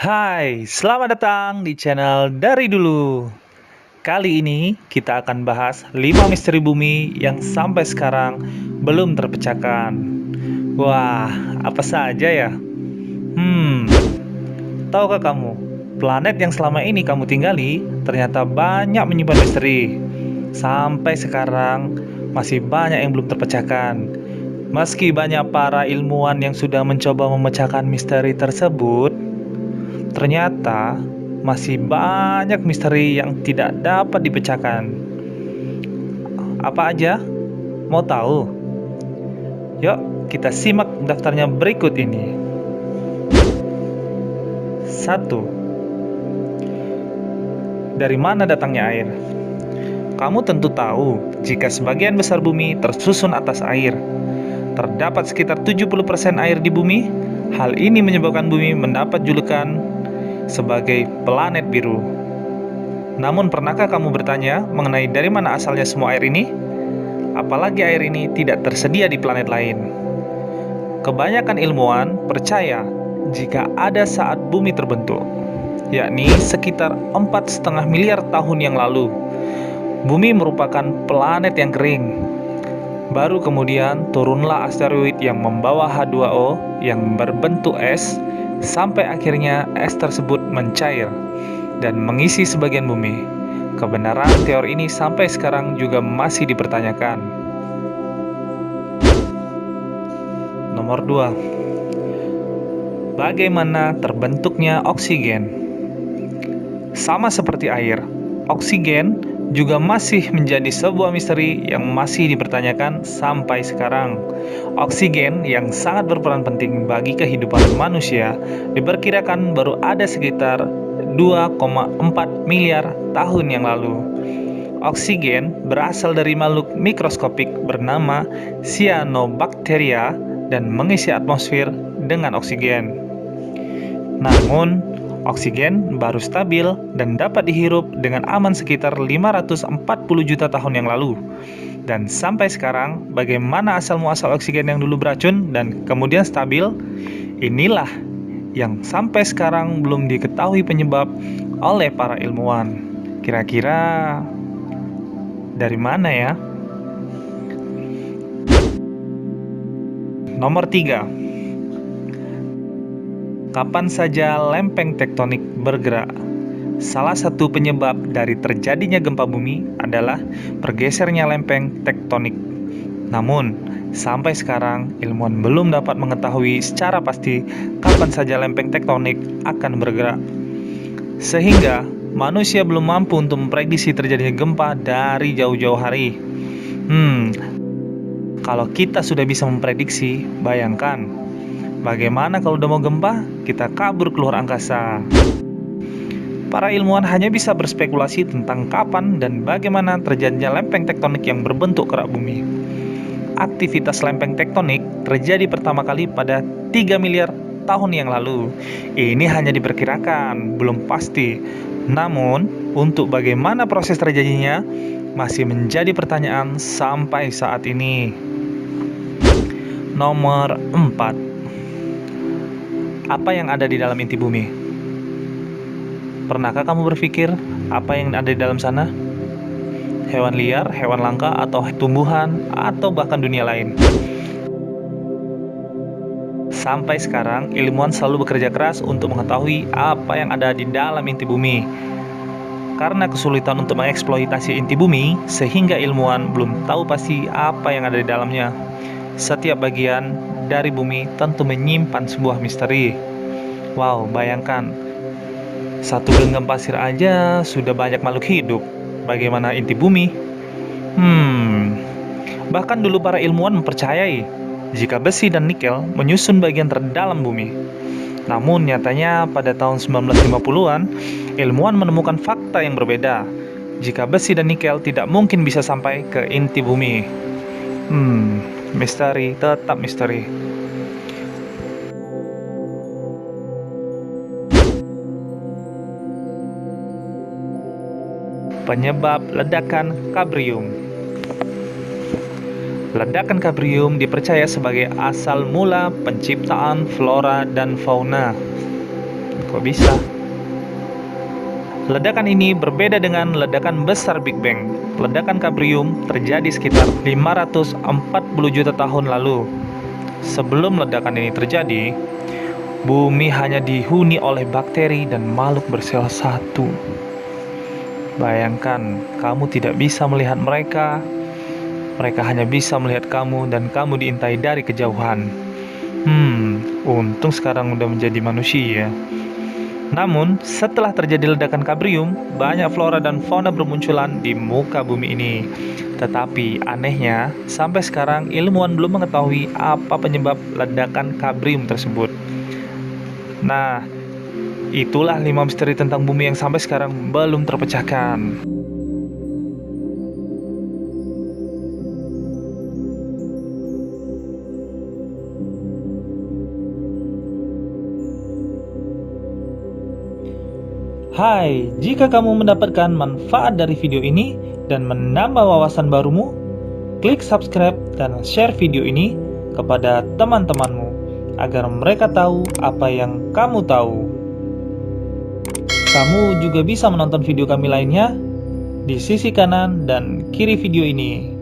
Hai, selamat datang di channel Dari Dulu. Kali ini kita akan bahas 5 misteri bumi yang sampai sekarang belum terpecahkan. Wah, apa saja ya? Hmm, tahukah kamu, planet yang selama ini kamu tinggali ternyata banyak menyimpan misteri. Sampai sekarang masih banyak yang belum terpecahkan. Meski banyak para ilmuwan yang sudah mencoba memecahkan misteri tersebut, ternyata masih banyak misteri yang tidak dapat dipecahkan. Apa aja? Mau tahu? Yuk, kita simak daftarnya berikut ini. 1. Dari mana datangnya air? Kamu tentu tahu jika sebagian besar bumi tersusun atas air. Terdapat sekitar 70% air di bumi. Hal ini menyebabkan bumi mendapat julukan sebagai planet biru. Namun pernahkah kamu bertanya mengenai dari mana asalnya semua air ini? Apalagi air ini tidak tersedia di planet lain. Kebanyakan ilmuwan percaya jika ada saat bumi terbentuk, yakni sekitar 4,5 miliar tahun yang lalu. Bumi merupakan planet yang kering. Baru kemudian turunlah asteroid yang membawa H2O yang berbentuk es, sampai akhirnya es tersebut mencair dan mengisi sebagian bumi. Kebenaran teori ini sampai sekarang juga masih dipertanyakan. Nomor 2. Bagaimana terbentuknya oksigen? Sama seperti air, oksigen juga masih menjadi sebuah misteri yang masih dipertanyakan sampai sekarang. Oksigen yang sangat berperan penting bagi kehidupan manusia diperkirakan baru ada sekitar 2,4 miliar tahun yang lalu. Oksigen berasal dari makhluk mikroskopik bernama cyanobacteria dan mengisi atmosfer dengan oksigen. Namun, oksigen baru stabil dan dapat dihirup dengan aman sekitar 540 juta tahun yang lalu. Dan sampai sekarang, bagaimana asal-muasal oksigen yang dulu beracun dan kemudian stabil? Inilah yang sampai sekarang belum diketahui penyebab oleh para ilmuwan. Kira-kira dari mana ya? Nomor 3. Kapan saja lempeng tektonik bergerak? Salah satu penyebab dari terjadinya gempa bumi adalah bergesernya lempeng tektonik. Namun, sampai sekarang ilmuwan belum dapat mengetahui secara pasti kapan saja lempeng tektonik akan bergerak. Sehingga manusia belum mampu untuk memprediksi terjadinya gempa dari jauh-jauh hari. Kalau kita sudah bisa memprediksi, bayangkan bagaimana kalau udah mau gempa, kita kabur keluar angkasa. Para ilmuwan hanya bisa berspekulasi tentang kapan dan bagaimana terjadinya lempeng tektonik yang berbentuk kerak bumi. Aktivitas lempeng tektonik terjadi pertama kali pada 3 miliar tahun yang lalu. Ini hanya diperkirakan, belum pasti. Namun, untuk bagaimana proses terjadinya masih menjadi pertanyaan sampai saat ini. Nomor 4. Apa yang ada di dalam inti bumi? Pernahkah kamu berpikir apa yang ada di dalam sana? Hewan liar, hewan langka, atau tumbuhan, atau bahkan dunia lain? Sampai sekarang, ilmuwan selalu bekerja keras untuk mengetahui apa yang ada di dalam inti bumi. Karena kesulitan untuk mengeksploitasi inti bumi, sehingga ilmuwan belum tahu pasti apa yang ada di dalamnya. Setiap bagian dari bumi tentu menyimpan sebuah misteri. Wow, bayangkan, satu genggam pasir aja sudah banyak makhluk hidup. Bagaimana inti bumi? Bahkan dulu para ilmuwan mempercayai jika besi dan nikel menyusun bagian terdalam bumi. Namun nyatanya pada tahun 1950-an, ilmuwan menemukan fakta yang berbeda. Jika besi dan nikel tidak mungkin bisa sampai ke inti bumi. Misteri tetap misteri. Penyebab ledakan Kambrium. Ledakan Kambrium dipercaya sebagai asal mula penciptaan flora dan fauna. Kok bisa? Ledakan ini berbeda dengan ledakan besar Big Bang. Ledakan Kambrium terjadi sekitar 540 juta tahun lalu. Sebelum ledakan ini terjadi, bumi hanya dihuni oleh bakteri dan makhluk bersel satu. Bayangkan, kamu tidak bisa melihat mereka. Mereka hanya bisa melihat kamu dan kamu diintai dari kejauhan. Untung sekarang udah menjadi manusia. Namun, setelah terjadi ledakan Kambrium, banyak flora dan fauna bermunculan di muka bumi ini. Tetapi anehnya, sampai sekarang ilmuwan belum mengetahui apa penyebab ledakan Kambrium tersebut. Nah, itulah 5 misteri tentang bumi yang sampai sekarang belum terpecahkan. Hai, jika kamu mendapatkan manfaat dari video ini dan menambah wawasan barumu, klik subscribe dan share video ini kepada teman-temanmu agar mereka tahu apa yang kamu tahu. Kamu juga bisa menonton video kami lainnya di sisi kanan dan kiri video ini.